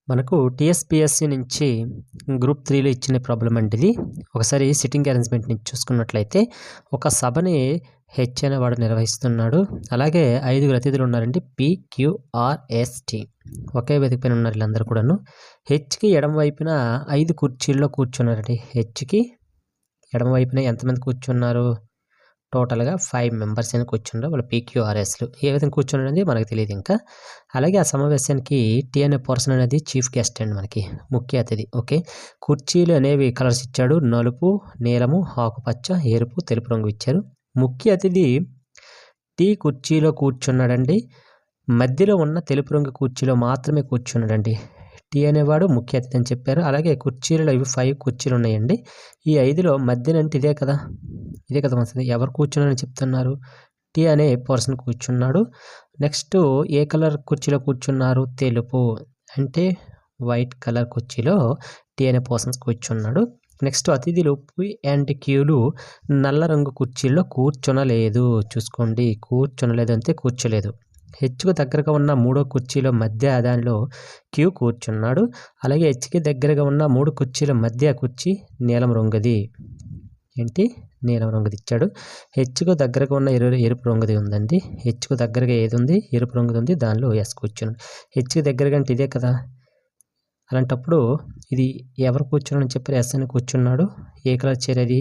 మనకు టీఎస్‌పీఎస్‌సీ నుంచి గ్రూప్ 3లో ఇచ్చిన ప్రాబ్లమ్ అండి ఇది. ఒకసారి సిట్టింగ్ అరేంజ్‌మెంట్ నుంచి చూసుకున్నట్లయితే ఒక సభని హెచ్ అనేవాడు నిర్వహిస్తున్నాడు. అలాగే 5గురు అతిథులు ఉన్నారండి. P, Q, R, S, T. ఒకే వేదిక పైన ఉన్నారు వీళ్ళందరూ కూడాను. హెచ్‌కి ఎడమ వైపున 5 కుర్చీల్లో కూర్చున్నారండి. హెచ్‌కి ఎడమ వైపున ఎంతమంది కూర్చున్నారు? టోటల్‌గా 5 మెంబర్స్ అని కూర్చున్నారు. వాళ్ళు పీక్యూఆర్ఎస్‌లు. ఏ విధంగా కూర్చున్నారనేది మనకు తెలీదు ఇంకా. అలాగే ఆ సమావేశానికి టీ అనే పర్సన్ అనేది చీఫ్ గెస్ట్ అండి మనకి. ముఖ్య అతిథి. ఓకే. కుర్చీలు అనేవి కలర్స్ ఇచ్చాడు. నలుపు, నీలము, ఆకుపచ్చ, ఎరుపు, తెలుపు రంగు ఇచ్చారు. ముఖ్య అతిథి టీ కుర్చీలో కూర్చున్నాడండి. మధ్యలో ఉన్న తెలుపు రంగు కుర్చీలో మాత్రమే కూర్చున్నాడండి. టీ అనేవాడు ముఖ్య అతిథి అని చెప్పారు. అలాగే కుర్చీలలో ఇవి 5 కుర్చీలు ఉన్నాయండి. ఈ 5లో మధ్యనంటే ఇదే కదా! ఇదే కదా వస్తుంది. ఎవరు కూర్చున్నారని చెప్తున్నారు? టీ అనే పర్సన్ కూర్చున్నాడు. నెక్స్ట్ ఏ కలర్ కుర్చీలో కూర్చున్నారు? తెలుపు. అంటే వైట్ కలర్ కుర్చీలో టీ అనే పర్సన్స్ కూర్చున్నాడు. నెక్స్ట్ అతిథులు పి అండ్ క్యూలు నల్ల రంగు కుర్చీల్లో కూర్చొనలేదు. చూసుకోండి. కూర్చొనలేదు అంటే కూర్చోలేదు. హెచ్‌కు దగ్గరగా ఉన్న 3వ కుర్చీలో మధ్య దానిలో క్యూ కూర్చున్నాడు. అలాగే హెచ్‌కి దగ్గరగా ఉన్న 3 కుర్చీల మధ్య కుర్చీ నీలం రంగుది. ఏంటి? నీలం రంగుది ఇచ్చాడు. హెచ్‌కు దగ్గరగా ఉన్న ఎరుపు రంగుది ఉందండి. హెచ్‌కు దగ్గరగా ఏది ఉంది? ఎరుపు రంగుది ఉంది. దానిలో ఎస్ కూర్చున్నాడు. హెచ్‌కి దగ్గరగా అంటే ఇదే కదా! అలాంటప్పుడు ఇది ఎవరు కూర్చున్నారని చెప్పారు? ఎస్ అని కూర్చున్నాడు. ఏ కలర్ చైర్ అది?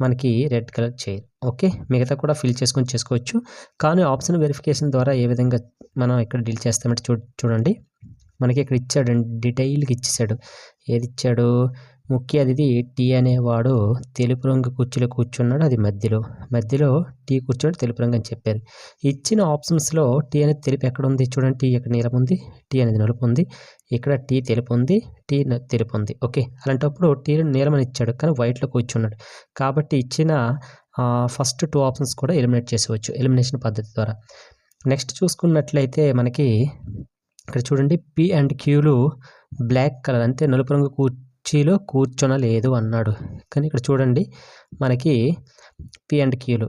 మనకి రెడ్ కలర్ చైర్. ఓకే. మిగతా కూడా ఫిల్ చేసుకొని చేసుకోవచ్చు. కానీ ఆప్షన్ వెరిఫికేషన్ ద్వారా ఏ విధంగా మనం ఇక్కడ డీల్ చేస్తామంటే చూడండి. మనకి ఇక్కడ ఇచ్చాడండి. డీటెయిల్‌గా ఇచ్చేసాడు. ఏదిచ్చాడు? ముఖ్య అతిథి టీ అనేవాడు తెలుపు రంగు కుర్చీలో కూర్చున్నాడు. అది మధ్యలో. మధ్యలో టీ కూర్చోడు తెలుపు రంగు అని చెప్పారు. ఇచ్చిన ఆప్షన్స్‌లో టీ అనేది తెలుపు ఎక్కడుంది? చూడండి. టీ ఇక్కడ నీలం ఉంది. టీ అనేది నలుపు ఉంది. ఇక్కడ టీ తెలుపు ఉంది. టీ తెలుపు ఉంది. ఓకే. అలాంటప్పుడు టీ నీలం అని ఇచ్చాడు. కానీ వైట్‌లో కూర్చున్నాడు. కాబట్టి ఇచ్చిన ఫస్ట్ 2 ఆప్షన్స్ కూడా ఎలిమినేట్ చేసేవచ్చు. ఎలిమినేషన్ పద్ధతి ద్వారా. నెక్స్ట్ చూసుకున్నట్లయితే మనకి ఇక్కడ చూడండి. పి అండ్ క్యూలు బ్లాక్ కలర్ అంటే నలుపు రంగు కుర్చీలో కూర్చొనలేదు అన్నాడు. కానీ ఇక్కడ చూడండి. మనకి పి అండ్ క్యూలు.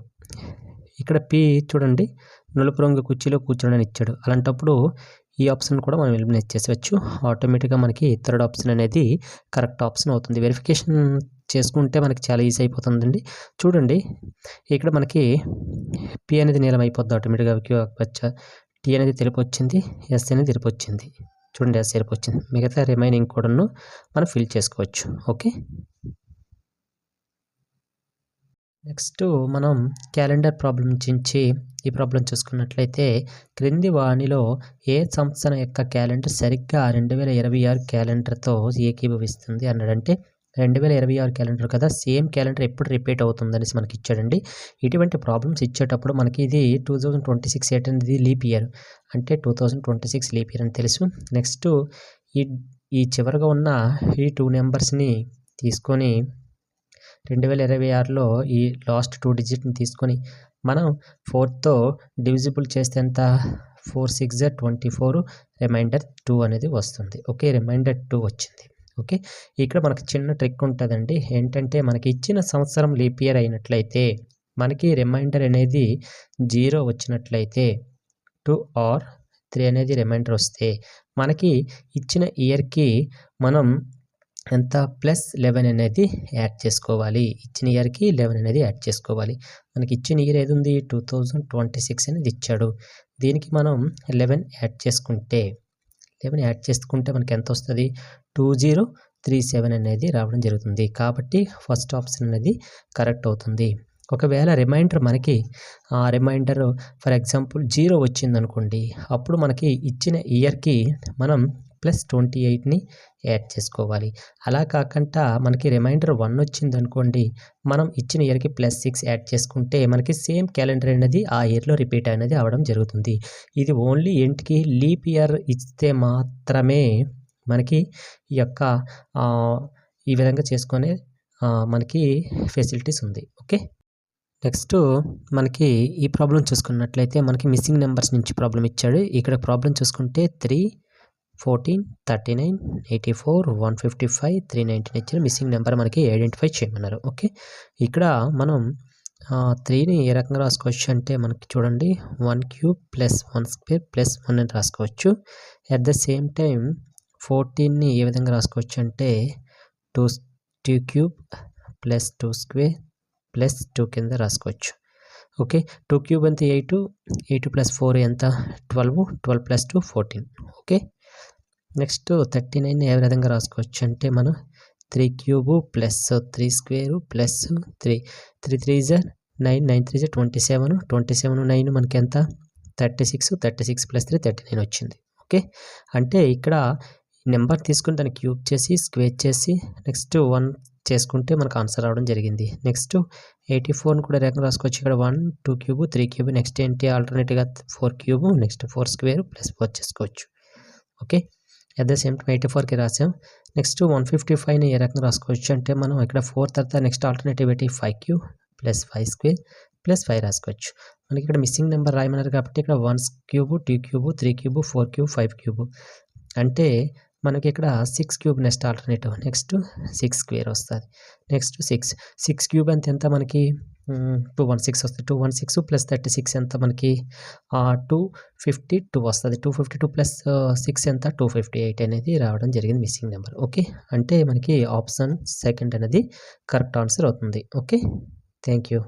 ఇక్కడ పి చూడండి. నలుపు రంగు కుర్చీలో కూర్చోనని ఇచ్చాడు. అలాంటప్పుడు ఈ ఆప్షన్ కూడా మనం ఎలిమినేట్ చేసేవచ్చు. ఆటోమేటిక్‌గా మనకి థర్డ్ ఆప్షన్ అనేది కరెక్ట్ ఆప్షన్ అవుతుంది. వెరిఫికేషన్ చేసుకుంటే మనకి చాలా ఈజీ అయిపోతుందండి. చూడండి. ఇక్కడ మనకి పి అనేది నీలం అయిపోద్ది ఆటోమేటిక్‌గా. క్యూ ఆకుపచ్చ. టీ అనేది తెలుపు వచ్చింది. ఎస్ అనేది ఎరుపు వచ్చింది. చూడండి. ఎస్ ఎరుపు వచ్చింది. మిగతా రిమైనింగ్ కూడాను మనం ఫిల్ చేసుకోవచ్చు. ఓకే. నెక్స్ట్ మనం క్యాలెండర్ ప్రాబ్లం నుంచి ఈ ప్రాబ్లం చూసుకున్నట్లయితే క్రింది వానిలో ఏ సంవత్సరం యొక్క క్యాలెండర్ సరిగ్గా 2026 క్యాలెండర్తో ఏకీభవిస్తుంది అన్నాడంటే 2026 క్యాలెండర్ కదా! సేమ్ క్యాలెండర్ ఎప్పుడు రిపీట్ అవుతుందనేసి మనకి ఇచ్చాడండి. ఇటువంటి ప్రాబ్లమ్స్ ఇచ్చేటప్పుడు మనకి ఇది 2026 అనేది లీప్ ఇయర్. అంటే 2026 లీప్ ఇయర్ అని తెలుసు. నెక్స్ట్ ఈ చివరగా ఉన్న ఈ 2 నెంబర్స్‌ని తీసుకొని 2026లో ఈ లాస్ట్ 2 డిజిట్‌ని తీసుకొని మనం 4తో డివిజిబుల్ చేస్తే ఎంత? 4 6 జా 24 రిమైండర్ 2 అనేది వస్తుంది. ఓకే. రిమైండర్ 2 వచ్చింది. ఓకే. ఇక్కడ మనకి చిన్న ట్రిక్ ఉంటదండి. ఏంటంటే మనకి ఇచ్చిన సంవత్సరం లీప్ ఇయర్ అయినట్లయితే మనకి రిమైండర్ అనేది 0 వచ్చినట్లయితే 2 ఆర్ 3 అనేది రిమైండర్ వస్తే మనకి ఇచ్చిన ఇయర్‌కి మనం ఎంత +11 అనేది యాడ్ చేసుకోవాలి. ఇచ్చిన ఇయర్‌కి 11 అనేది యాడ్ చేసుకోవాలి. మనకి ఇచ్చిన ఇయర్ ఏది ఉంది? 2026 అనేది ఇచ్చాడు. దీనికి మనం 11 యాడ్ చేసుకుంటే మనకి ఎంత వస్తది? 2037 అనేది రావడం జరుగుతుంది. కాబట్టి ఫస్ట్ ఆప్షన్ అనేది కరెక్ట్ అవుతుంది. ఒకవేళ రిమైండర్ మనకి రిమైండర్ ఫర్ ఎగ్జాంపుల్ 0 వచ్చిందనుకోండి. అప్పుడు మనకి ఇచ్చిన ఇయర్‌కి మనం +28ని యాడ్ చేసుకోవాలి. అలా కాకుండా మనకి రిమైండర్ 1 వచ్చిందనుకోండి. మనం ఇచ్చిన ఇయర్‌కి +6 యాడ్ చేసుకుంటే మనకి సేమ్ క్యాలెండర్ అనేది ఆ ఇయర్‌లో రిపీట్ అనేది అవ్వడం జరుగుతుంది. ఇది ఓన్లీ ఏంటికి? లీప్ ఇయర్ ఇస్తే మాత్రమే మనకి ఈ యొక్క ఈ విధంగా చేసుకునే మనకి ఫెసిలిటీస్ ఉంది. ఓకే. నెక్స్ట్ మనకి ఈ ప్రాబ్లం చూసుకున్నట్లయితే మనకి మిస్సింగ్ నెంబర్స్ నుంచి ప్రాబ్లం ఇచ్చాడు. ఇక్కడ ప్రాబ్లం చూసుకుంటే 3, 14, 39, 84, 155, 319 ఇచ్చారు. మిస్సింగ్ నెంబర్ మనకి ఐడెంటిఫై చేయమన్నారు. ఓకే. ఇక్కడ మనం 3ని ఏ రకంగా రాసుకోవచ్చు అంటే మనకి చూడండి 1³ + 1² + 1 అని రాసుకోవచ్చు. అట్ ద సేమ్ టైం 14ని ఏ విధంగా రాసుకోవచ్చు అంటే 2 క్యూబ్ ప్లస్ 2 స్క్వేర్ ప్లస్ 2 కింద రాసుకోవచ్చు. ఓకే, 2 క్యూబ్ అంటే 8 ప్లస్ 4 ఎంత 12 ప్లస్ 2 14. ఓకే, నెక్స్ట్ 39 ఏ విధంగా రాసుకోవచ్చు అంటే మనం 3 క్యూబ్ ప్లస్ 3 స్క్వేర్ ప్లస్ 3 3 9 9 3 27 9 మనకి ఎంత 36 ప్లస్ 3 39 వచ్చింది. ఓకే, అంటే ఇక్కడ నెంబర్ తీసుకుని దాన్ని క్యూబ్ చేసి స్క్వేర్ చేసి నెక్స్ట్ 1 చేసుకుంటే మనకు ఆన్సర్ రావడం జరిగింది. నెక్స్ట్ 84ని కూడా రేఖను రాసుకోవచ్చు. ఇక్కడ 1 2 క్యూబ్ 3 క్యూబ్ నెక్స్ట్ ఏంటి ఆల్టర్నేట్గా 4 క్యూబ్ నెక్స్ట్ 4 స్క్వేర్ ప్లస్ 4 చేసుకోవచ్చు. Okay, at the same time 84కి రాసాం. నెక్స్ట్ 155ని ఏ రకంగా రాసుకోవచ్చు అంటే మనం ఇక్కడ 4 తర్వాత నెక్స్ట్ ఆల్టర్నేటివ్ ఏంటి 5 క్యూబ్ ప్లస్ 5 స్క్వేర్ ప్లస్ 5 రాసుకోవచ్చు. మనకి ఇక్కడ మిస్సింగ్ నెంబర్ రాయమన్నారు కాబట్టి ఇక్కడ 1 cube 2 cube 3 cube 4 cube 5 cube అంటే మనకి ఇక్కడ 6 cube next alternative next 6 square వస్తుంది. నెక్స్ట్ 6 క్యూబ్ అంటే ఎంత మనకి 216 వస్తుంది. 216 ప్లస్ 36 ఎంత మనకి 252 వస్తుంది. 252 ప్లస్ 6 ఎంత 258 అనేది రావడం జరిగింది మిస్సింగ్ నెంబర్. ఓకే, అంటే మనకి ఆప్షన్ సెకండ్ అనేది కరెక్ట్ ఆన్సర్ అవుతుంది. Okay, thank you.